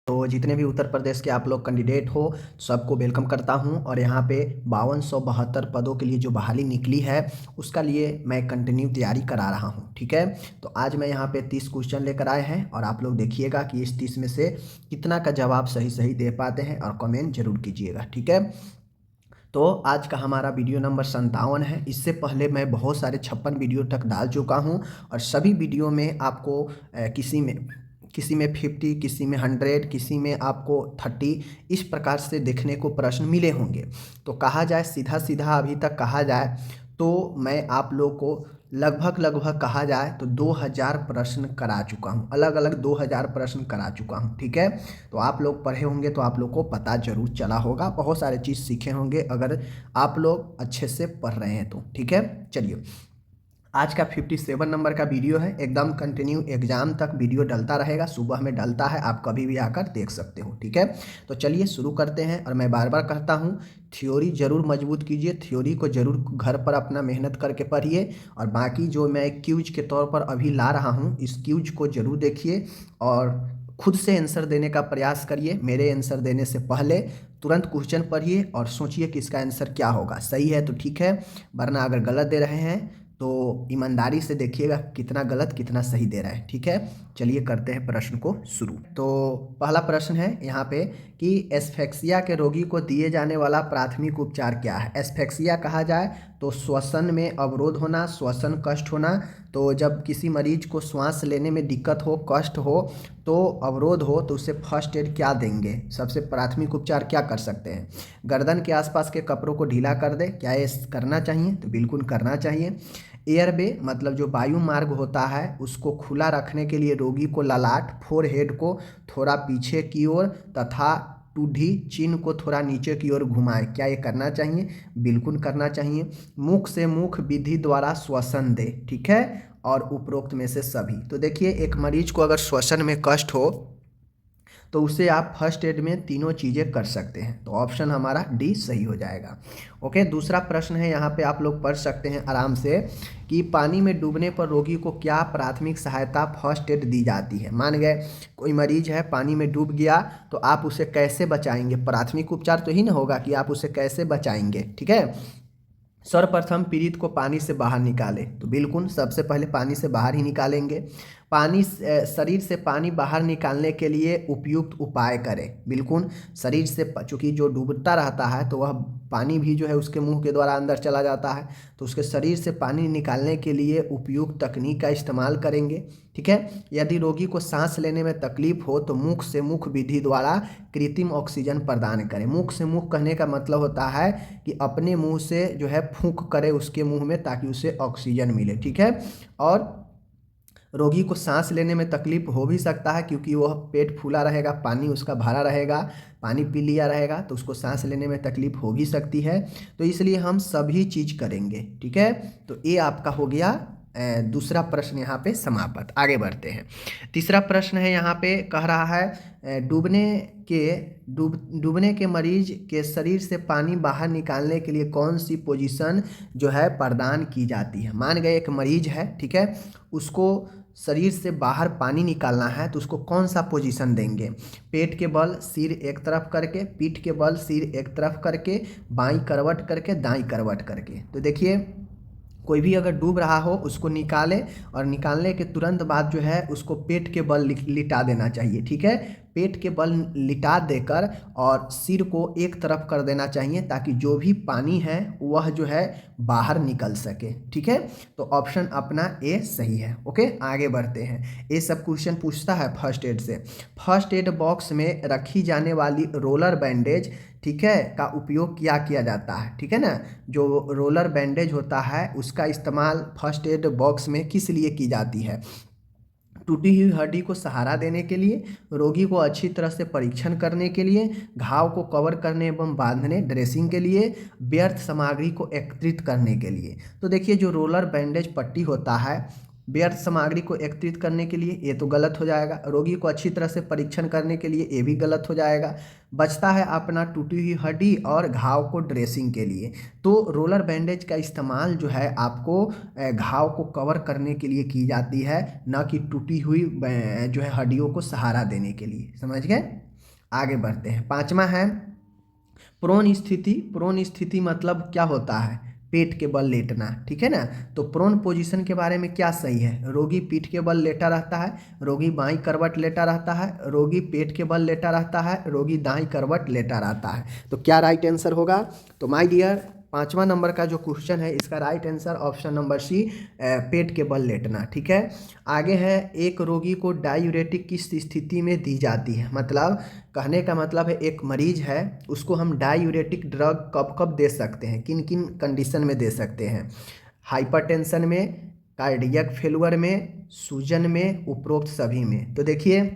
तो जितने भी उत्तर प्रदेश के आप लोग कैंडिडेट हो सबको वेलकम करता हूं। और यहाँ पे 5272 पदों के लिए जो बहाली निकली है उसका लिए मैं कंटिन्यू तैयारी करा रहा हूं। ठीक है, तो आज मैं यहाँ पे 30 क्वेश्चन लेकर आए हैं और आप लोग देखिएगा कि इस 30 में से कितना का जवाब सही सही दे पाते हैं और कमेंट जरूर कीजिएगा। ठीक है, तो आज का हमारा वीडियो नंबर 57 है। इससे पहले मैं बहुत सारे 56 वीडियो तक डाल चुका हूं और सभी वीडियो में आपको किसी में 50, किसी में 100, किसी में आपको 30 इस प्रकार से देखने को प्रश्न मिले होंगे। तो कहा जाए सीधा सीधा अभी तक कहा जाए तो मैं आप लोग को लगभग कहा जाए तो 2000 प्रश्न करा चुका हूँ, अलग अलग 2000 प्रश्न करा चुका हूँ। ठीक है, तो आप लोग पढ़े होंगे तो आप लोग को पता जरूर चला होगा, बहुत सारे चीज़ सीखे होंगे अगर आप लोग अच्छे से पढ़ रहे हैं तो। ठीक है, चलिए आज का 57 नंबर का वीडियो है, एकदम कंटिन्यू एग्जाम तक वीडियो डलता रहेगा, सुबह में डलता है, आप कभी भी आकर देख सकते हो। ठीक है, तो चलिए शुरू करते हैं। और मैं बार बार कहता हूँ थ्योरी जरूर मजबूत कीजिए, थ्योरी को जरूर घर पर अपना मेहनत करके पढ़िए और बाकी जो मैं क्यूज के तौर पर अभी ला रहा हूँ इस क्यूज को जरूर देखिए और खुद से आंसर देने का प्रयास करिए। मेरे आंसर देने से पहले तुरंत क्वेश्चन पढ़िए और सोचिए कि इसका आंसर क्या होगा। सही है तो ठीक है, वरना अगर गलत दे रहे हैं तो ईमानदारी से देखिएगा कितना गलत कितना सही दे रहा है। ठीक है, चलिए करते हैं प्रश्न को शुरू। तो पहला प्रश्न है यहाँ पे कि एस्फेक्सिया के रोगी को दिए जाने वाला प्राथमिक उपचार क्या है। एस्फेक्सिया कहा जाए तो श्वसन में अवरोध होना, श्वसन कष्ट होना। तो जब किसी मरीज को श्वास लेने में दिक्कत हो, कष्ट हो, तो अवरोध हो तो उसे फर्स्ट एड क्या देंगे, सबसे प्राथमिक उपचार क्या कर सकते हैं। गर्दन के आसपास के कपड़ों को ढीला कर दे, क्या ये करना चाहिए, तो बिल्कुल करना चाहिए। एयरवे मतलब जो वायु मार्ग होता है उसको खुला रखने के लिए रोगी को ललाट फोरहेड को थोड़ा पीछे की ओर तथा टूढ़ी चिन्ह को थोड़ा नीचे की ओर घुमाए, क्या ये करना चाहिए, बिल्कुल करना चाहिए। मुख से मुख विधि द्वारा श्वसन दे। ठीक है, और उपरोक्त में से सभी। तो देखिए एक मरीज को अगर श्वसन में कष्ट हो तो उसे आप फर्स्ट एड में तीनों चीज़ें कर सकते हैं, तो ऑप्शन हमारा डी सही हो जाएगा। ओके, दूसरा प्रश्न है यहाँ पे आप लोग पढ़ सकते हैं आराम से कि पानी में डूबने पर रोगी को क्या प्राथमिक सहायता फर्स्ट एड दी जाती है। मान गए कोई मरीज है पानी में डूब गया तो आप उसे कैसे बचाएंगे, प्राथमिक उपचार तो ही ना होगा कि आप उसे कैसे बचाएंगे। ठीक है, सर्वप्रथम पीड़ित को पानी से बाहर निकाले, तो बिल्कुल सबसे पहले पानी से बाहर ही निकालेंगे। शरीर से पानी बाहर निकालने के लिए उपयुक्त उपाय करें, बिल्कुल शरीर से, चूँकि जो डूबता रहता है तो वह पानी भी जो है उसके मुंह के द्वारा अंदर चला जाता है, तो उसके शरीर से पानी निकालने के लिए उपयुक्त तकनीक का इस्तेमाल करेंगे। ठीक है, यदि रोगी को सांस लेने में तकलीफ हो तो मुख से मुख विधि द्वारा कृत्रिम ऑक्सीजन प्रदान करें। मुख से मुख कहने का मतलब होता है कि अपने मुंह से जो है फूंक करे उसके मुंह में ताकि उसे ऑक्सीजन मिले। ठीक है, और रोगी को सांस लेने में तकलीफ हो भी सकता है क्योंकि वह पेट फूला रहेगा, पानी उसका भरा रहेगा, पानी पी लिया रहेगा तो उसको सांस लेने में तकलीफ हो भी सकती है, तो इसलिए हम सभी चीज़ करेंगे। ठीक है, तो ये आपका हो गया दूसरा प्रश्न यहाँ पे समाप्त। आगे बढ़ते हैं, तीसरा प्रश्न है यहाँ पे कह रहा है डूबने के मरीज के शरीर से पानी बाहर निकालने के लिए कौन सी पोजीशन जो है प्रदान की जाती है। मान गए एक मरीज है, ठीक है, उसको शरीर से बाहर पानी निकालना है तो उसको कौन सा पोजीशन देंगे। पेट के बल सिर एक तरफ करके, पीठ के बल सिर एक तरफ करके, बाईं करवट करके, दाईं करवट करके। तो देखिए कोई भी अगर डूब रहा हो उसको निकाले और निकालने के तुरंत बाद जो है उसको पेट के बल लिटा देना चाहिए। ठीक है, पेट के बल लिटा देकर और सिर को एक तरफ कर देना चाहिए ताकि जो भी पानी है वह जो है बाहर निकल सके। ठीक है, तो ऑप्शन अपना ए सही है। ओके, आगे बढ़ते हैं। ये सब क्वेश्चन पूछता है फर्स्ट एड से। फर्स्ट एड बॉक्स में रखी जाने वाली रोलर बैंडेज, ठीक है, का उपयोग क्या किया जाता है। ठीक है ना, जो रोलर बैंडेज होता है उसका इस्तेमाल फर्स्ट एड बॉक्स में किस लिए की जाती है। टूटी हुई हड्डी को सहारा देने के लिए, रोगी को अच्छी तरह से परीक्षण करने के लिए, घाव को कवर करने एवं बांधने ड्रेसिंग के लिए, व्यर्थ सामग्री को एकत्रित करने के लिए। तो देखिए जो रोलर बैंडेज पट्टी होता है व्यर्थ सामग्री को एकत्रित करने के लिए ये तो गलत हो जाएगा, रोगी को अच्छी तरह से परीक्षण करने के लिए ये भी गलत हो जाएगा। बचता है अपना टूटी हुई हड्डी और घाव को ड्रेसिंग के लिए। तो रोलर बैंडेज का इस्तेमाल जो है आपको घाव को कवर करने के लिए की जाती है, ना कि टूटी हुई जो है हड्डियों को सहारा देने के लिए। समझ गए। आगे बढ़ते हैं। पांचवा है प्रोन स्थिति। प्रोन स्थिति मतलब क्या होता है? पेट के बल लेटना, ठीक है ना। तो प्रोन पोजीशन के बारे में क्या सही है? रोगी पीठ के बल लेटा रहता है, रोगी बाईं करवट लेटा रहता है, रोगी पेट के बल लेटा रहता है, रोगी दाईं करवट लेटा रहता है। तो क्या राइट आंसर होगा? तो माय डियर, पांचवा नंबर का जो क्वेश्चन है इसका right answer option number C, पेट के बल लेटना, ठीक है। आगे है एक रोगी को डायूरेटिक किस स्थिति में दी जाती है? मतलब कहने का मतलब है एक मरीज है उसको हम डायूरेटिक ड्रग कब कब दे सकते हैं, किन किन कंडीशन में दे सकते हैं? हाइपरटेंशन में, कार्डियक फेलुअर में, सूजन में, उपरोक्त सभी में। तो देखिए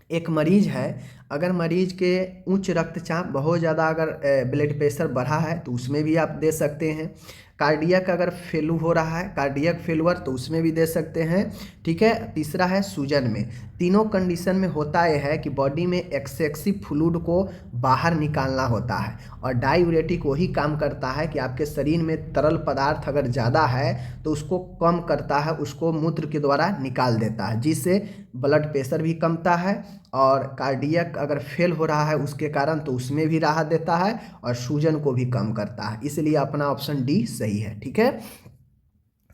एक मरीज है, अगर मरीज के उच्च रक्तचाप बहुत ज़्यादा, अगर ब्लड प्रेशर बढ़ा है तो उसमें भी आप दे सकते हैं। कार्डियक अगर फेलू हो रहा है, कार्डियक फेलुअर, तो उसमें भी दे सकते हैं, ठीक है। तीसरा है सूजन में। तीनों कंडीशन में होता यह है कि बॉडी में एक्सेसिव फ्लूइड को बाहर निकालना होता है, और डायूरेटिक वही काम करता है कि आपके शरीर में तरल पदार्थ अगर ज़्यादा है तो उसको कम करता है, उसको मूत्र के द्वारा निकाल देता है, जिससे ब्लड प्रेशर भी कमता है, और कार्डियक अगर फेल हो रहा है उसके कारण तो उसमें भी राहत देता है, और सूजन को भी कम करता है। इसलिए अपना ऑप्शन डी सही है, ठीक है।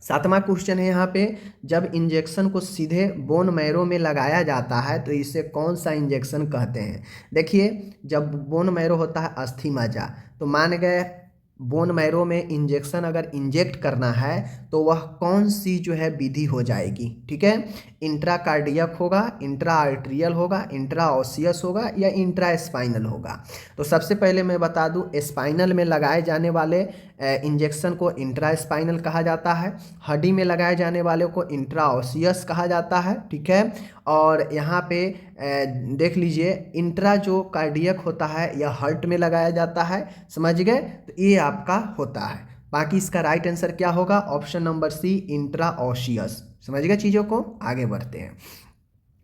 सातवां क्वेश्चन है यहाँ पे, जब इंजेक्शन को सीधे बोन मैरो में लगाया जाता है तो इसे कौन सा इंजेक्शन कहते हैं? देखिए जब बोन मैरो होता है अस्थि मज्जा, तो मान गए बोन मैरो में इंजेक्शन अगर इंजेक्ट करना है तो वह कौन सी जो है विधि हो जाएगी, ठीक है। इंट्रा कार्डियक होगा, इंट्रा आर्ट्रियल होगा, इंट्रा ऑसियस होगा, या इंट्रा स्पाइनल होगा? तो सबसे पहले मैं बता दूं, स्पाइनल में लगाए जाने वाले इंजेक्शन को इंट्रा स्पाइनल कहा जाता है, हड्डी में लगाए जाने वाले को इंट्रा ऑसियस कहा जाता है, ठीक है। और यहाँ पे देख लीजिए इंट्रा जो कार्डियक होता है यह हार्ट में लगाया जाता है, समझ गए। तो ये आपका होता है। बाकी इसका राइट आंसर क्या होगा? Option number c, intra osseous. समझ गए चीज़ों को? आगे बढ़ते हैं।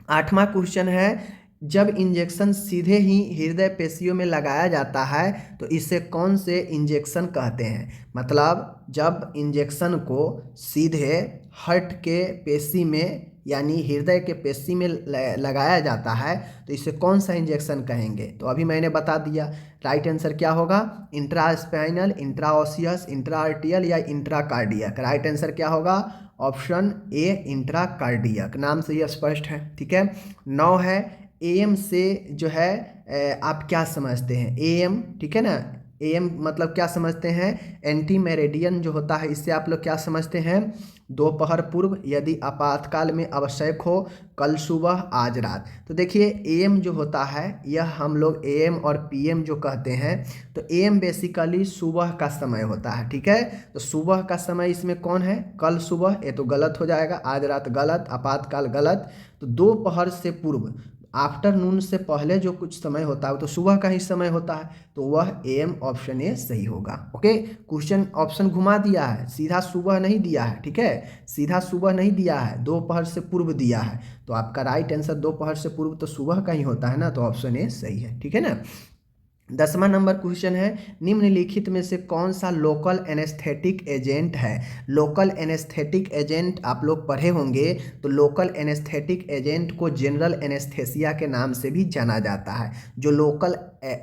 आठवां क्वेश्चन है, जब इंजेक्शन सीधे ही हृदय पेशियों में लगाया जाता है तो इसे कौन से इंजेक्शन कहते हैं? मतलब जब इंजेक्शन को सीधे हार्ट के पेशी में यानी हृदय के पेशी में लगाया जाता है तो इसे कौन सा इंजेक्शन कहेंगे? तो अभी मैंने बता दिया, राइट आंसर क्या होगा? Intra spinal, intra osseous, intra आर्टियल, या इंट्रा कार्डियक। राइट आंसर क्या होगा? Option A, intra cardiac. नाम से ये स्पष्ट है, ठीक है। 9 है, एएम से जो है आप क्या समझते हैं? एएम, ठीक है ना। एएम मतलब क्या समझते हैं? एंटी मेरिडियन जो होता है, इससे आप लोग क्या समझते हैं? दोपहर पूर्व, यदि आपातकाल में आवश्यक हो, कल सुबह, आज रात। तो देखिए एएम जो होता है यह हम लोग एएम और पीएम जो कहते हैं, तो एएम बेसिकली सुबह का समय होता है, ठीक है। तो सुबह का समय इसमें कौन है? कल सुबह, ये तो गलत हो जाएगा, आज रात गलत, आपातकाल गलत। तो दोपहर से पूर्व, आफ्टरनून से पहले जो कुछ समय होता है वो तो सुबह का ही समय होता है, तो वह एम, ऑप्शन ए सही होगा। ओके, क्वेश्चन ऑप्शन घुमा दिया है, सीधा सुबह नहीं दिया है, ठीक है। सीधा सुबह नहीं दिया है, दोपहर से पूर्व दिया है, तो आपका राइट आंसर दोपहर से पूर्व तो सुबह का ही होता है ना, तो ऑप्शन ए सही है, ठीक है ना। 10वां नंबर क्वेश्चन है, निम्नलिखित में से कौन सा लोकल एनेस्थेटिक एजेंट है? लोकल एनेस्थेटिक एजेंट आप लोग पढ़े होंगे, तो लोकल एनेस्थेटिक एजेंट को जनरल एनेस्थेसिया के नाम से भी जाना जाता है, जो लोकल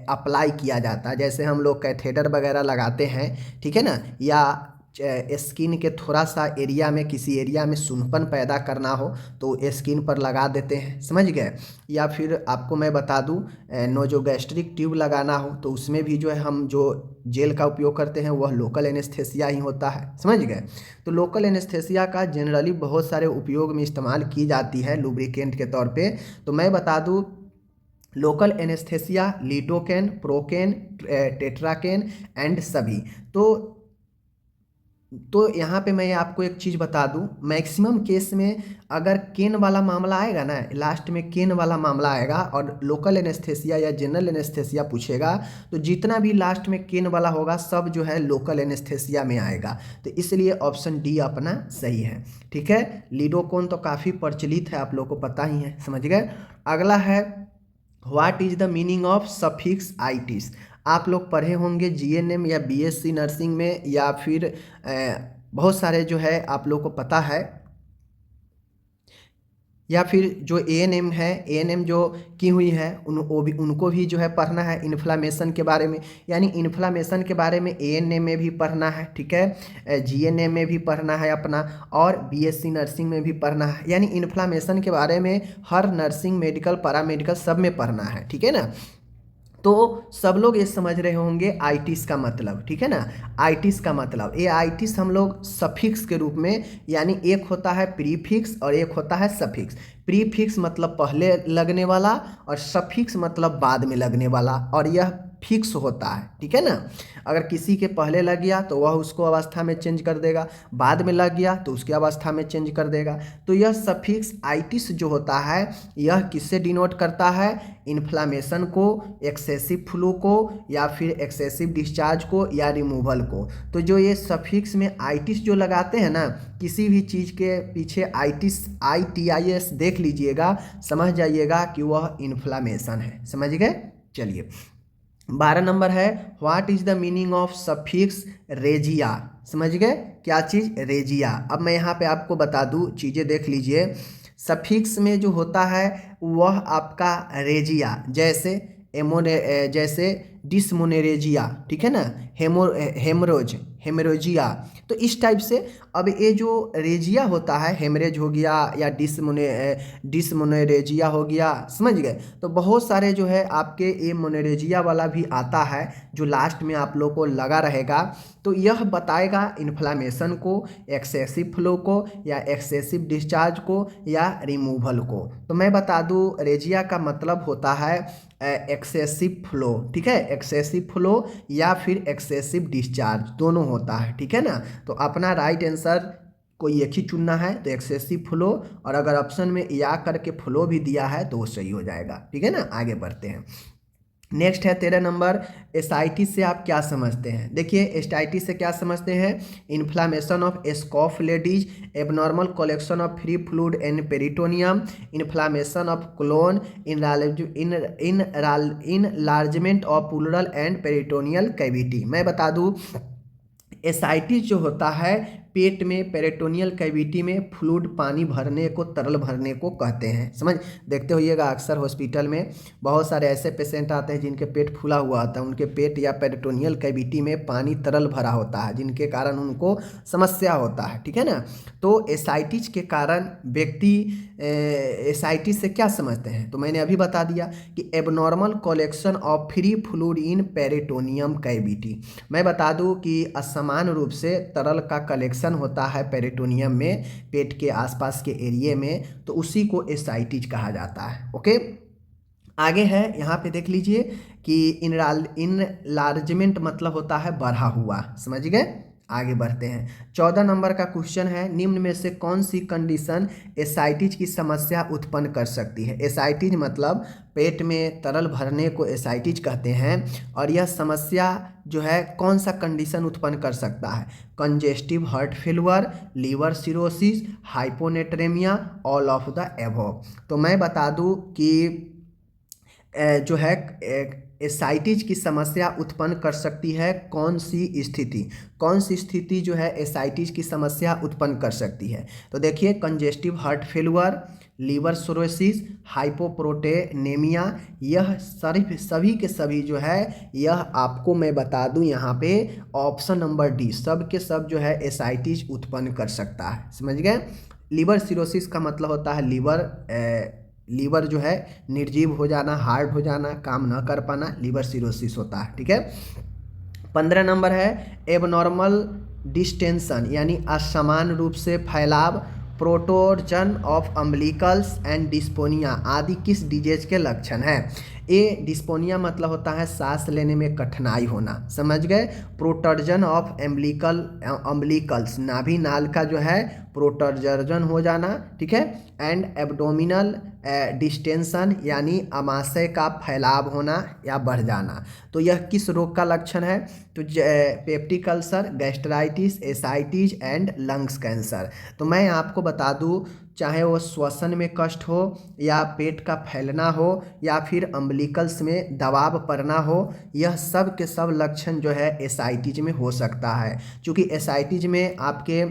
अप्लाई किया जाता है। जैसे हम लोग कैथेटर वगैरह लगाते हैं, ठीक है ना, या स्किन के थोड़ा सा एरिया में, किसी एरिया में सूनपन पैदा करना हो तो स्किन पर लगा देते हैं, समझ गए। या फिर आपको मैं बता दूं, नोजोगैस्ट्रिक ट्यूब लगाना हो तो उसमें भी जो है हम जो जेल का उपयोग करते हैं वह लोकल एनेस्थेसिया ही होता है, समझ गए। तो लोकल एनेस्थेसिया का जनरली बहुत सारे उपयोग में इस्तेमाल की जाती है लुब्रिकेंट के तौर पे। तो मैं बता दूं, local anaesthesia lidocaine, procaine, tetracaine and सभी। तो यहाँ पे मैं आपको एक चीज़ बता दूं, मैक्सिमम केस में अगर केन वाला मामला आएगा ना, लास्ट में केन वाला मामला आएगा और लोकल एनेस्थेसिया या जनरल एनेस्थेसिया पूछेगा, तो जितना भी लास्ट में केन वाला होगा सब जो है लोकल एनेस्थेसिया में आएगा। तो इसलिए ऑप्शन डी अपना सही है, ठीक है। लिडोकोन तो काफ़ी प्रचलित है, आप लोग को पता ही है, समझ गए। अगला है, what is the meaning of suffix itis? आप लोग पढ़े होंगे जीएनएम या बीएससी नर्सिंग में, या फिर बहुत सारे जो है आप लोग को पता है या फिर जो एएनएम है, एएनएम जो की हुई है वो भी, उनको भी जो है पढ़ना है इन्फ्लामेशन के बारे में, यानी इन्फ्लामेशन के बारे में एएनएम में भी पढ़ना है, ठीक है, जीएनएम में भी पढ़ना है अपना, और बीएससी नर्सिंग में भी पढ़ना है, यानी इन्फ्लामेशन के बारे में हर नर्सिंग, मेडिकल, पैरामेडिकल सब में पढ़ना है, ठीक है ना। तो सब लोग ये समझ रहे होंगे आइटिस का मतलब, ठीक है ना। आइटिस का मतलब, ये आइटिस हम लोग सफिक्स के रूप में, यानी एक होता है प्रीफिक्स और एक होता है सफिक्स। प्रीफिक्स मतलब पहले लगने वाला और सफिक्स मतलब बाद में लगने वाला, और यह फिक्स होता है, ठीक है ना। अगर किसी के पहले लग गया तो वह उसको अवस्था में चेंज कर देगा, बाद में लग गया तो उसकी अवस्था में चेंज कर देगा। तो यह सफिक्स आइटिस जो होता है यह किससे डिनोट करता है, इन्फ्लामेशन को, एक्सेसिव फ्लू को, या फिर एक्सेसिव डिस्चार्ज को, या रिमूवल को। तो जो ये सफिक्स में आइटिस जो लगाते हैं ना, किसी भी चीज़ के पीछे आइटिस, ITIS देख लीजिएगा, समझ जाइएगा कि वह इन्फ्लामेशन है, समझ गए। चलिए 12 नंबर है, what is the meaning of suffix regia. समझ गए क्या चीज़, रेजिया। अब मैं यहाँ पे आपको बता दूँ, चीज़ें देख लीजिए। सफिक्स में जो होता है वह आपका रेजिया, जैसे जैसे डिसमोनेरेजिया, ठीक है ना, हेमरोजिया। तो इस टाइप से अब ये जो रेजिया होता है, हेमरेज हो गया या डिसमोनेरेजिया हो गया, समझ गए। तो बहुत सारे जो है आपके ये मोनेरेजिया वाला भी आता है जो लास्ट में आप लोग को लगा रहेगा। तो यह बताएगा इन्फ्लामेशन को, एक्सेसिव फ्लो को, या एक्सेसिव डिस्चार्ज को, या रिमूवल को। तो मैं बता दूं रेजिया का मतलब होता है एक्सेसिव फ्लो, ठीक है, एक्सेसिव फ्लो या फिर एक्सेसिव डिस्चार्ज, दोनों होता है, ठीक है ना। तो अपना राइट आंसर कोई एक ही चुनना है, तो एक्सेसिव फ्लो, और अगर ऑप्शन में या करके फ्लो भी दिया है तो वो सही हो जाएगा, ठीक है ना। आगे बढ़ते हैं। नेक्स्ट है 13 नंबर, एसाइटिस से आप क्या समझते हैं। देखिए एस्टाइटिस से क्या समझते हैं, inflammation of scoff ladies, abnormal collection of free fluid and peritoneum, inflammation of colon, enlargement of pleural and peritoneal cavity. मैं बता दूं एसाइटिस जो होता है पेट में पेरिटोनियल कैविटी में फ्लूइड, पानी भरने को, तरल भरने को कहते हैं, समझ। देखते होइएगा अक्सर हॉस्पिटल में बहुत सारे ऐसे पेशेंट आते हैं जिनके पेट फूला हुआ होता है, उनके पेट या पेरिटोनियल कैविटी में पानी तरल भरा होता है, जिनके कारण उनको समस्या होता है, ठीक है ना। तो एसाइटिस के कारण व्यक्ति एसाइटिस से क्या समझते हैं, तो मैंने अभी बता दिया कि abnormal collection of free fluid in peritoneum cavity. मैं बता दूं कि असमान रूप से तरल का कलेक्शन होता है पेरिटोनियम में, पेट के आसपास के एरिया में, तो उसी को एसाइटिस कहा जाता है। ओके, आगे है यहाँ पे देख लीजिए कि इनलार्जमेंट मतलब होता है बढ़ा हुआ, समझ गए। आगे बढ़ते हैं, 14 नंबर का क्वेश्चन है, निम्न में से कौन सी कंडीशन एसाइटिस की समस्या उत्पन्न कर सकती है। एसाइटिस मतलब पेट में तरल भरने को एसाइटिस कहते हैं, और यह समस्या जो है कौन सा कंडीशन उत्पन्न कर सकता है, congestive heart failure, liver cirrhosis, hyponatraemia, all of the above. तो मैं बता दूं कि जो है एसाइटिस की समस्या उत्पन्न कर सकती है कौन सी स्थिति, कौन सी स्थिति जो है एसाइटिस की समस्या उत्पन्न कर सकती है। तो देखिए congestive heart failure, liver cirrhosis, hypoproteinaemia, यह सभी के सभी जो है, यह आपको मैं बता दूं यहाँ पे ऑप्शन नंबर डी, सब के सब जो है एसाइटिस उत्पन्न कर सकता है, समझ गए। लीवर सिरोसिस का मतलब होता है लीवर जो है निर्जीव हो जाना, हार्ड हो जाना, काम न कर पाना, लीवर सिरोसिस होता है, ठीक है। 15 नंबर है, एबनॉर्मल डिस्टेंशन यानी असमान रूप से फैलाव, प्रोटोर्जन ऑफ अम्बिलिकल्स एंड डिस्पोनिया आदि किस डिजीज के लक्षण है। ये डिस्पोनिया मतलब होता है सांस लेने में कठिनाई होना, समझ गए। प्रोटर्जन ऑफ अम्बिलिकल्स, नाभि नाल का जो है प्रोटर्जन हो जाना, ठीक है। एंड एब्डोमिनल डिस्टेंशन यानी आमाशय का फैलाव होना या बढ़ जाना। तो यह किस रोग का लक्षण है, तो peptic ulcer, gastritis, ascites and lungs cancer. तो मैं आपको बता दूं चाहे वो श्वसन में कष्ट हो, या पेट का फैलना हो, या फिर अम्बिलिकल्स में दबाव पड़ना हो, यह सब के सब लक्षण जो है एसाइटिस में हो सकता है। क्योंकि एसाइटिस में आपके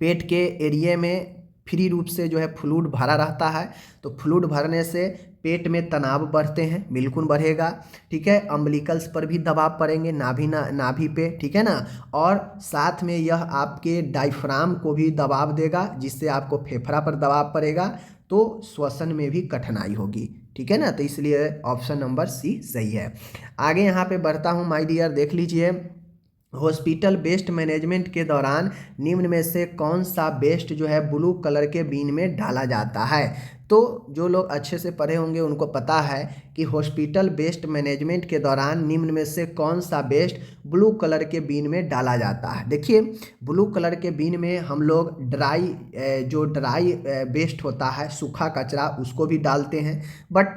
पेट के एरिया में फ्री रूप से जो है फ्लूइड भरा रहता है, तो फ्लूइड भरने से पेट में तनाव बढ़ते हैं, बिल्कुल बढ़ेगा। ठीक है, अम्बिलिकल्स पर भी दबाव पड़ेंगे, नाभि पे, ठीक है ना। और साथ में यह आपके डायफ्राम को भी दबाव देगा, जिससे आपको फेफड़ा पर दबाव पड़ेगा, तो श्वसन में भी कठिनाई होगी। ठीक है ना, तो इसलिए ऑप्शन नंबर सी सही है। आगे यहाँ पे बढ़ता हूँ माय डियर, देख लीजिए। हॉस्पिटल वेस्ट मैनेजमेंट के दौरान निम्न में से कौन सा वेस्ट जो है ब्लू कलर के बीन में डाला जाता है। तो जो लोग अच्छे से पढ़े होंगे उनको पता है कि हॉस्पिटल वेस्ट मैनेजमेंट के दौरान निम्न में से कौन सा वेस्ट ब्लू कलर के बीन में डाला जाता है। देखिए, ब्लू कलर के बीन में हम लोग जो ड्राई वेस्ट होता है, सूखा कचरा, उसको भी डालते हैं। बट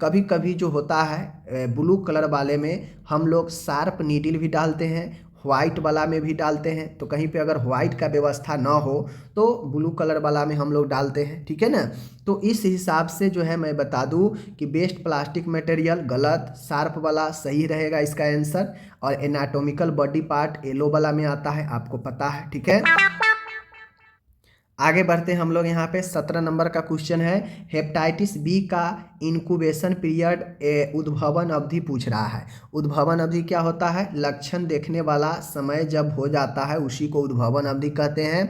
कभी कभी जो होता है ब्लू कलर वाले में हम लोग शार्प नीडल भी डालते हैं, व्हाइट वाला में भी डालते हैं। तो कहीं पे अगर व्हाइट का व्यवस्था ना हो तो ब्लू कलर वाला में हम लोग डालते हैं। ठीक है ना, तो इस हिसाब से जो है मैं बता दूं कि बेस्ट प्लास्टिक मटेरियल गलत, शार्प वाला सही रहेगा इसका आंसर। और एनाटॉमिकल बॉडी पार्ट येलो वाला में आता है, आपको पता है। ठीक है, आगे बढ़ते हैं हम लोग। यहाँ पे 17 नंबर का क्वेश्चन है, हेपेटाइटिस बी का इनक्यूबेशन पीरियड उद्भवन अवधि पूछ रहा है। उद्भवन अवधि क्या होता है? लक्षण देखने वाला समय जब हो जाता है उसी को उद्भवन अवधि कहते हैं।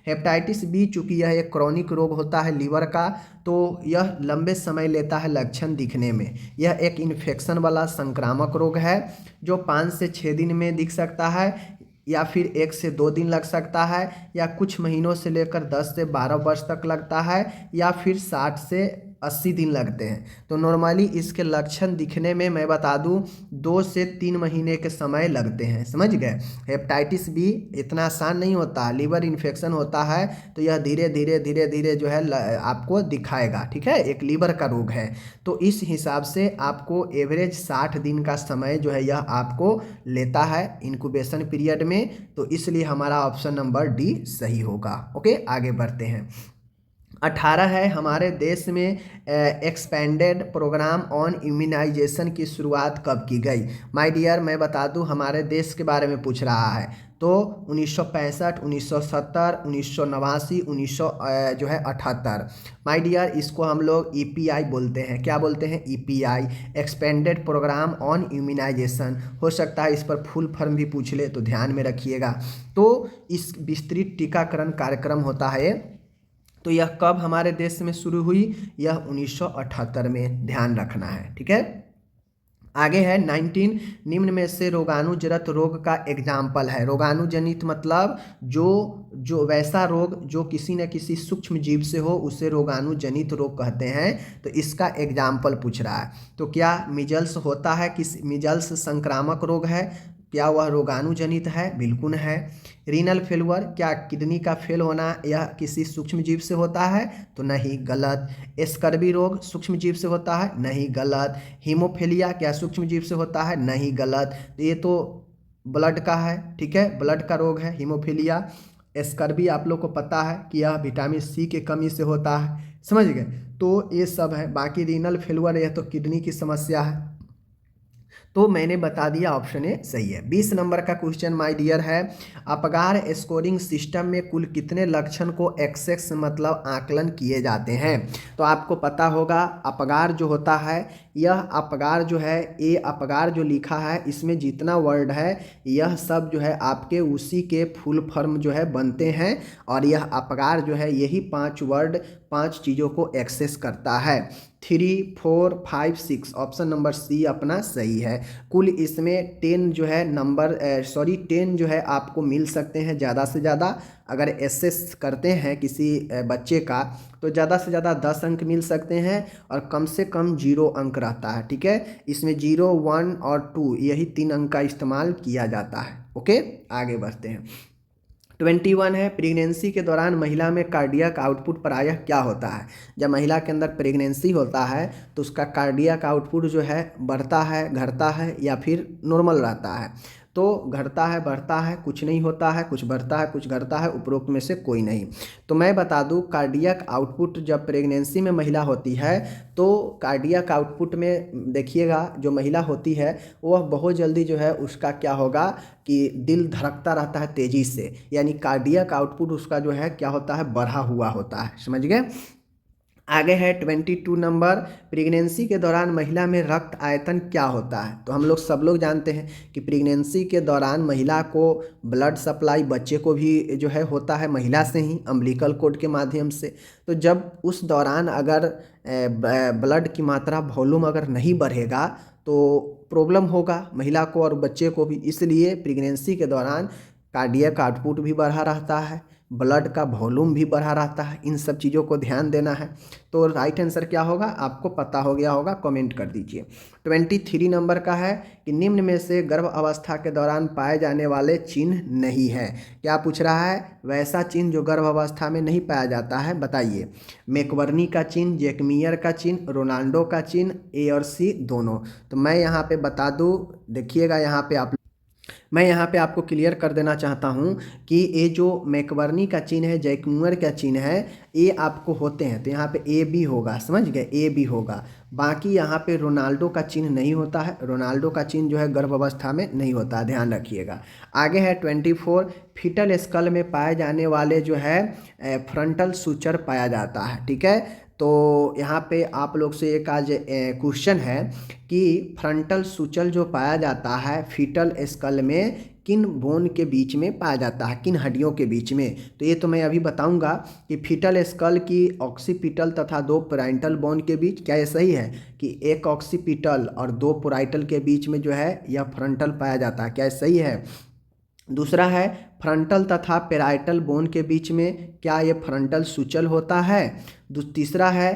हेपेटाइटिस बी चूँकि यह एक क्रॉनिक रोग होता है लीवर का, तो यह लंबे समय लेता है लक्षण दिखने में। यह एक इन्फेक्शन वाला संक्रामक रोग है जो 5 से 6 दिन में दिख सकता है, या फिर 1 से 2 दिन लग सकता है, या कुछ महीनों से लेकर 10 से 12 वर्ष तक लगता है, या फिर 60 से 80 दिन लगते हैं। तो नॉर्मली इसके लक्षण दिखने में मैं बता दूं 2 से 3 महीने के समय लगते हैं। समझ गए? हेपेटाइटिस बी इतना आसान नहीं होता, लीवर इन्फेक्शन होता है तो यह धीरे धीरे जो है आपको दिखाएगा। ठीक है, एक लीवर का रोग है, तो इस हिसाब से आपको एवरेज 60 दिन का समय जो है यह आपको लेता है इंक्यूबेशन पीरियड में। तो इसलिए हमारा ऑप्शन नंबर डी सही होगा। ओके, आगे बढ़ते हैं। 18 है, हमारे देश में एक्सपेंडेड प्रोग्राम ऑन इम्यूनाइजेशन की शुरुआत कब की गई। माय डियर, मैं बता दूं हमारे देश के बारे में पूछ रहा है, तो 1965, 1970, 1989, 1978। माय डियर, इसको हम लोग ईपीआई बोलते हैं। क्या बोलते हैं? EPI, expanded programme on immunisation. हो सकता है इस पर फुल फॉर्म भी पूछ ले, तो ध्यान में रखिएगा। तो इस विस्तृत टीकाकरण कार्यक्रम होता है, तो यह कब हमारे देश में शुरू हुई? यह 1978 में, ध्यान रखना है। ठीक है, आगे है 19, निम्न में से रोगाणुजनित रोग का एग्जाम्पल है। रोगाणुजनित मतलब जो वैसा रोग जो किसी न किसी सूक्ष्म जीव से हो उसे रोगाणुजनित रोग कहते हैं। तो इसका एग्जाम्पल पूछ रहा है। तो क्या मिजल्स होता है? मिजल्स संक्रामक रोग है, क्या वह रोगाणुजनित है? बिल्कुल है। रीनल फेलुअर, क्या किडनी का फेल होना यह किसी सूक्ष्म जीव से होता है? तो नहीं, गलत। स्कर्वी रोग सूक्ष्म जीव से होता है? नहीं, गलत। हीमोफीलिया क्या सूक्ष्म जीव से होता है? नहीं, गलत। तो ये तो ब्लड का है। ठीक है, ब्लड का रोग है हीमोफीलिया। स्कर्वी आप लोग को पता है कि यह विटामिन सी की कमी से होता है। समझ गए? तो ये सब है। बाकी रीनल फेलुअर यह तो किडनी की समस्या है। तो मैंने बता दिया, ऑप्शन ए सही है। 20 नंबर का क्वेश्चन माय डियर है, अपगार स्कोरिंग सिस्टम में कुल कितने लक्षण को एक्सेस मतलब आकलन किए जाते हैं। तो आपको पता होगा अपगार जो होता है, यह अपगार जो है, ए अपगार जो लिखा है इसमें जितना वर्ड है यह सब जो है आपके उसी के फुल फॉर्म जो है बनते हैं। और यह अपगार जो है यही 5 वर्ड 5 चीज़ों को एक्सेस करता है। 3, 4, 5, 6, ऑप्शन नंबर सी अपना सही है। कुल इसमें 10 जो है 10 जो है आपको मिल सकते हैं ज़्यादा से ज़्यादा। अगर एसेस करते हैं किसी बच्चे का तो ज़्यादा से ज़्यादा 10 अंक मिल सकते हैं, और कम से कम 0 अंक रहता है। ठीक है, इसमें 0, 1 और 2 यही 3 अंक का इस्तेमाल किया जाता है। ओके, आगे बढ़ते हैं। 21 है, प्रेगनेंसी के दौरान महिला में कार्डियक आउटपुट प्रायः क्या होता है। जब महिला के अंदर प्रेगनेंसी होता है तो उसका कार्डियक आउटपुट जो है बढ़ता है, घटता है, या फिर नॉर्मल रहता है। तो तो घटता है बढ़ता है, कुछ नहीं होता है, कुछ बढ़ता है कुछ घटता है, उपरोक्त में से कोई नहीं। तो मैं बता दूं कार्डियक आउटपुट जब प्रेगनेंसी में महिला होती है तो कार्डियक आउटपुट में देखिएगा जो महिला होती है वह बहुत जल्दी जो है उसका क्या होगा कि दिल धड़कता रहता है तेज़ी से, यानी कार्डियक आउटपुट उसका जो है क्या होता है बढ़ा हुआ होता है। समझ गए। आगे है 22 नंबर, प्रेगनेंसी के दौरान महिला में रक्त आयतन क्या होता है। तो हम लोग सब लोग जानते हैं कि प्रेगनेंसी के दौरान महिला को ब्लड सप्लाई बच्चे को भी जो है होता है महिला से ही, अम्बिलिकल कोड के माध्यम से। तो जब उस दौरान अगर ब्लड की मात्रा वॉल्यूम अगर नहीं बढ़ेगा तो प्रॉब्लम होगा महिला को और बच्चे को भी, इसलिए प्रेगनेंसी के दौरान कार्डियक आउटपुट भी बढ़ा रहता है, ब्लड का वॉल्यूम भी बढ़ा रहता है। इन सब चीज़ों को ध्यान देना है। तो राइट आंसर क्या होगा आपको पता हो गया होगा, कमेंट कर दीजिए। 23 नंबर का है कि निम्न में से गर्भ अवस्था के दौरान पाए जाने वाले चिन्ह नहीं है। क्या पूछ रहा है, वैसा चिन्ह जो गर्भ अवस्था में नहीं पाया जाता है बताइए। मैकबर्नी का चिन्ह, जैकमियर का चिन्ह, रोनाल्डो का चिन्ह, ए और सी दोनों। तो मैं यहाँ पे बता दूँ, देखिएगा यहाँ पे मैं यहाँ पे आपको क्लियर कर देना चाहता हूँ कि ये जो मैकबर्नी का चिन्ह है, जैकमुअर का चिन्ह है, ये आपको होते हैं। तो यहाँ पे ए बी होगा, समझ गए, ए बी होगा। बाकी यहाँ पे रोनाल्डो का चिन्ह नहीं होता है, रोनाल्डो का चिन्ह जो है गर्भ अवस्था में नहीं होता है, ध्यान रखिएगा। आगे है 24, फीटल स्कल में पाए जाने वाले जो है फ्रंटल सूचर पाया जाता है। ठीक है, तो यहाँ पे आप लोग से एक आज क्वेश्चन है कि फ्रंटल सूचल जो पाया जाता है फीटल स्कल में किन बोन के बीच में पाया जाता है, किन हड्डियों के बीच में। तो ये तो मैं अभी बताऊंगा कि फीटल स्कल की ऑक्सीपिटल तथा दो पैराइटल बोन के बीच, क्या ये सही है कि एक ऑक्सीपिटल और दो पैराइटल के बीच में जो है यह फ्रंटल पाया जाता है, क्या ये सही है। दूसरा है फ्रंटल तथा पेराइटल बोन के बीच में क्या ये फ्रंटल सूचल होता है। तीसरा है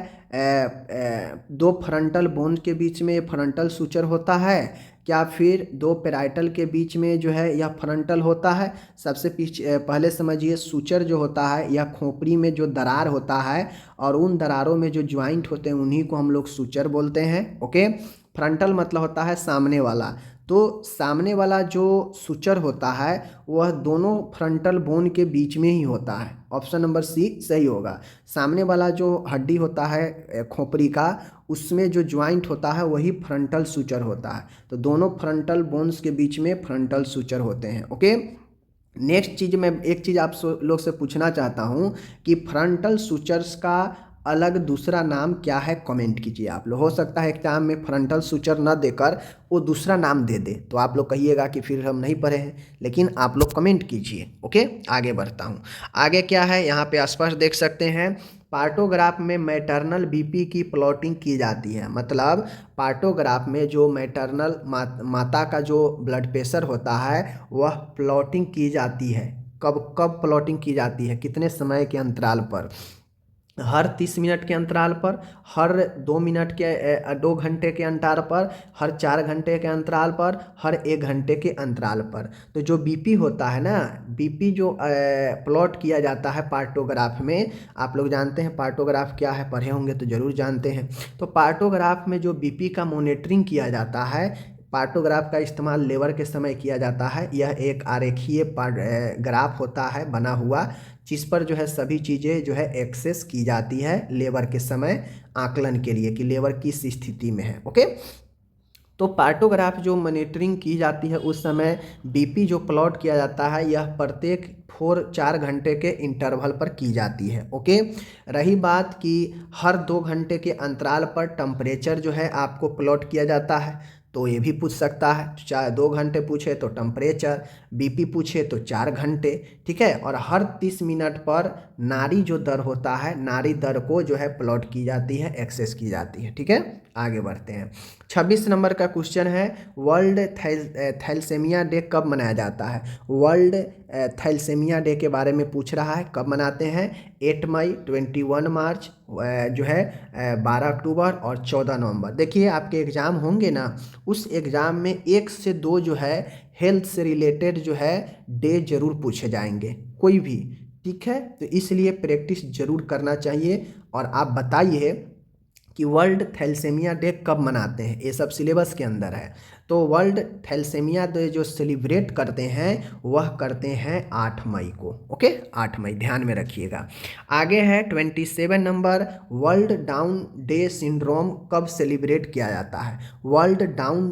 दो फ्रंटल बोन के बीच में फ्रंटल सूचर होता है क्या, फिर दो पेराइटल के बीच में जो है यह फ्रंटल होता है। सबसे पहले समझिए सूचर जो होता है यह खोपड़ी में जो दरार होता है और उन दरारों में जो ज्वाइंट होते हैं उन्हीं को हम लोग सूचर बोलते हैं। ओके, फ्रंटल मतलब होता है सामने वाला, तो सामने वाला जो सूचर होता है वह दोनों फ्रंटल बोन के बीच में ही होता है। ऑप्शन नंबर सी सही होगा। सामने वाला जो हड्डी होता है खोपड़ी का, उसमें जो ज्वाइंट होता है वही फ्रंटल सूचर होता है। तो दोनों फ्रंटल बोन्स के बीच में फ्रंटल सूचर होते हैं। ओके, नेक्स्ट चीज़ मैं एक चीज़ आप लोग से पूछना चाहता हूँ कि फ्रंटल सूचर्स का अलग दूसरा नाम क्या है, कमेंट कीजिए आप लोग। हो सकता है एग्जाम में फ्रंटल सूचर न देकर वो दूसरा नाम दे दे, तो आप लोग कहिएगा कि फिर हम नहीं पढ़े हैं, लेकिन आप लोग कमेंट कीजिए। ओके, आगे बढ़ता हूँ। आगे क्या है यहाँ पे स्पष्ट देख सकते हैं, पार्टोग्राफ में मैटरनल बीपी की प्लॉटिंग की जाती है। मतलब पार्टोग्राफ में जो मैटरनल माता का जो ब्लड प्रेशर होता है वह प्लॉटिंग की जाती है। कब कब प्लॉटिंग की जाती है, कितने समय के अंतराल पर, हर 30 मिनट के अंतराल पर, हर 2 मिनट के 2 घंटे के अंतराल पर, हर 4 घंटे के अंतराल पर, हर 1 घंटे के अंतराल पर। तो जो बीपी होता है ना, बीपी जो प्लॉट किया जाता है पार्टोग्राफ में, आप लोग जानते हैं पार्टोग्राफ क्या है, पढ़े होंगे तो ज़रूर जानते हैं। तो पार्टोग्राफ में जो बीपी का मॉनिटरिंग किया जाता है, पार्टोग्राफ का इस्तेमाल लेबर के समय किया जाता है। यह एक आरेखीय ग्राफ होता है बना हुआ, जिस पर जो है सभी चीज़ें जो है एक्सेस की जाती है लेबर के समय आकलन के लिए कि लेबर किस स्थिति में है। ओके, तो पार्टोग्राफ जो मॉनिटरिंग की जाती है उस समय बीपी जो प्लॉट किया जाता है यह प्रत्येक 4 घंटे के इंटरवल पर की जाती है। ओके, रही बात कि हर 2 घंटे के अंतराल पर टेम्परेचर जो है आपको प्लॉट किया जाता है, तो ये भी पूछ सकता है। चाहे 2 घंटे पूछे तो टेम्परेचर, बीपी पूछे तो 4 घंटे। ठीक है, और हर 30 मिनट पर नाड़ी जो दर होता है, नाड़ी दर को जो है प्लॉट की जाती है, एक्सेस की जाती है। ठीक है, आगे बढ़ते हैं। 26 नंबर का क्वेश्चन है, वर्ल्ड थैलेसीमिया डे कब मनाया जाता है। वर्ल्ड थैलेसीमिया डे के बारे में पूछ रहा है, कब मनाते हैं। 8 मई, 21 मार्च, जो है 12 अक्टूबर और 14 नवंबर। देखिए आपके एग्ज़ाम होंगे ना, उस एग्ज़ाम में 1 से 2 जो है हेल्थ से रिलेटेड जो है डे जरूर पूछे जाएंगे, कोई भी। ठीक है, तो इसलिए प्रैक्टिस जरूर करना चाहिए। और आप बताइए कि वर्ल्ड थैलेसीमिया डे कब मनाते हैं, ये सब सिलेबस के अंदर है। तो वर्ल्ड थैलेसीमिया डे जो सेलिब्रेट करते हैं वह करते हैं 8 मई को। ओके, 8 मई ध्यान में रखिएगा। आगे है 27 number, world down day syndrome कब सेलिब्रेट किया जाता है। वर्ल्ड डाउन,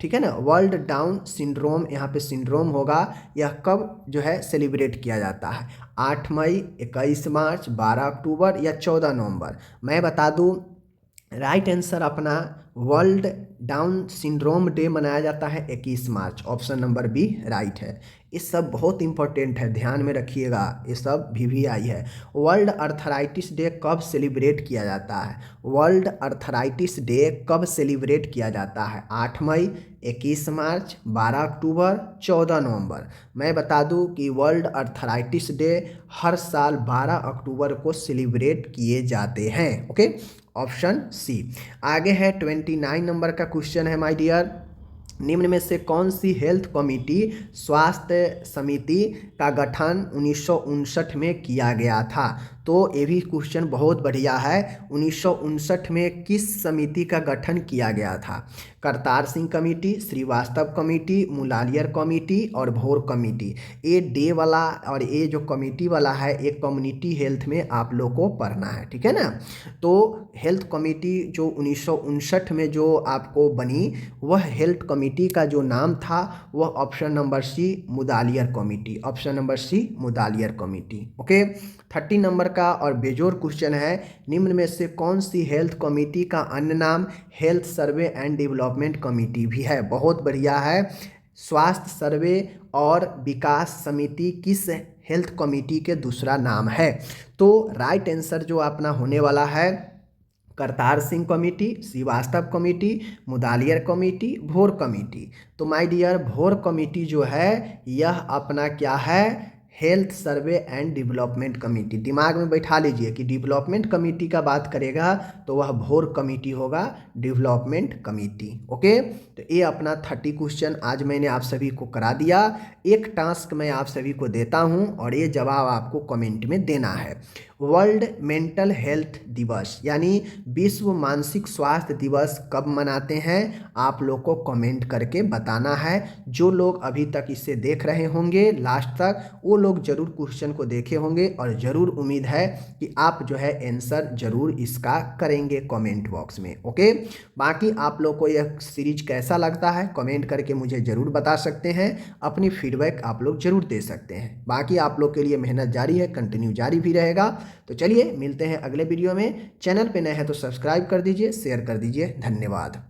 ठीक है ना, वर्ल्ड डाउन सिंड्रोम, यहाँ पे सिंड्रोम होगा, यह कब जो है सेलिब्रेट किया जाता है। 8 मई, 21 मार्च, 12 अक्टूबर या 14 नवंबर। मैं बता दूं, राइट आंसर अपना वर्ल्ड डाउन सिंड्रोम डे मनाया जाता है 21 मार्च, ऑप्शन नंबर बी राइट है। ये सब बहुत इंपॉर्टेंट है, ध्यान में रखिएगा, ये सब VVI है। वर्ल्ड अर्थराइटिस डे कब सेलिब्रेट किया जाता है। वर्ल्ड अर्थराइटिस डे कब सेलिब्रेट किया जाता है। 8 मई, 21 मार्च, 12 अक्टूबर, 14 नवंबर। मैं बता दूं कि वर्ल्ड अर्थराइटिस डे हर साल 12 अक्टूबर को सेलिब्रेट किए जाते हैं। Okay, option c. आगे है 29 नंबर का क्वेश्चन है माय डियर, निम्न में से कौन सी हेल्थ कमिटी स्वास्थ्य समिति का गठन 1959 में किया गया था। तो ये भी क्वेश्चन बहुत बढ़िया है। 1959 में किस समिति का गठन किया गया था। Kartar Singh committee, Srivastava committee, Mudaliar committee और भोर कमेटी। ये डे वाला और ये जो कमेटी वाला है, एक कम्युनिटी हेल्थ में आप लोग को पढ़ना है, ठीक है ना। तो हेल्थ कमेटी जो 1959 में जो आपको बनी, वह हेल्थ कमेटी का जो नाम था वह option number c Mudaliar committee, option number c Mudaliar committee. Okay, 30 नंबर का और बेजोर क्वेश्चन है, निम्न में से कौन सी हेल्थ कमेटी का अन्य नाम health survey and development committee भी है। बहुत बढ़िया है। स्वास्थ्य सर्वे और विकास समिति किस हेल्थ कमेटी के दूसरा नाम है। तो राइट आंसर जो अपना होने वाला है, Kartar Singh committee, Srivastava committee, Mudaliar committee, Bhore committee. तो माय डियर, भोर कमेटी जो है यह अपना क्या है, health survey and development committee. दिमाग में बैठा लीजिए कि डेवलपमेंट कमेटी का बात करेगा तो वह भोर कमेटी होगा, डेवलपमेंट कमेटी। ओके, तो ये अपना 30 क्वेश्चन आज मैंने आप सभी को करा दिया। एक टास्क मैं आप सभी को देता हूं और ये जवाब आपको कमेंट में देना है। वर्ल्ड मेंटल हेल्थ दिवस यानी विश्व मानसिक स्वास्थ्य दिवस कब मनाते हैं, आप लोग को कमेंट करके बताना है। जो लोग अभी तक इसे देख रहे होंगे लास्ट तक, वो लोग जरूर क्वेश्चन को देखे होंगे और ज़रूर उम्मीद है कि आप जो है आंसर ज़रूर इसका करेंगे कमेंट बॉक्स में। ओके, बाकी आप लोग को यह सीरीज कैसा लगता है कमेंट करके मुझे ज़रूर बता सकते हैं। अपनी फीडबैक आप लोग ज़रूर दे सकते हैं। बाकी आप लोग के लिए मेहनत जारी है, कंटिन्यू जारी भी रहेगा। तो चलिए मिलते हैं अगले वीडियो में। चैनल पे नए हैं तो सब्सक्राइब कर दीजिए, शेयर कर दीजिए। धन्यवाद।